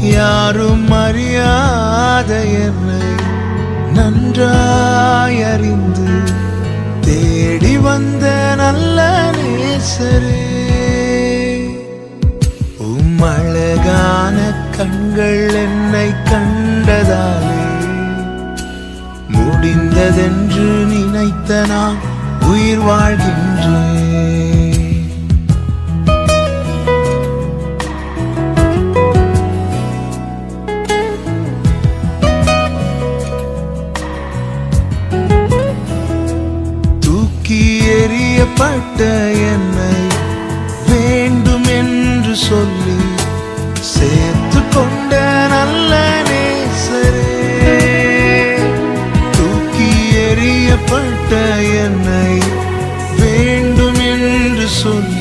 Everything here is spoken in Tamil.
யாரும் அறியாத என்னை நன்றாயறிந்து தேடி வந்த நல்ல நேசரே, அழகான கண்கள் என்னை கண்டதாலே முடிந்ததென்று நினைத்த நான் உயிர் வாழ்கின்றேன். தூக்கி எறியப்பட்ட என்னை வேண்டும் என்று சொல்லி சேர்த்து கொண்ட நல்ல நேசரே, தூக்கி எறியப்பட்ட என்னை வேண்டும் என்று சொல்லி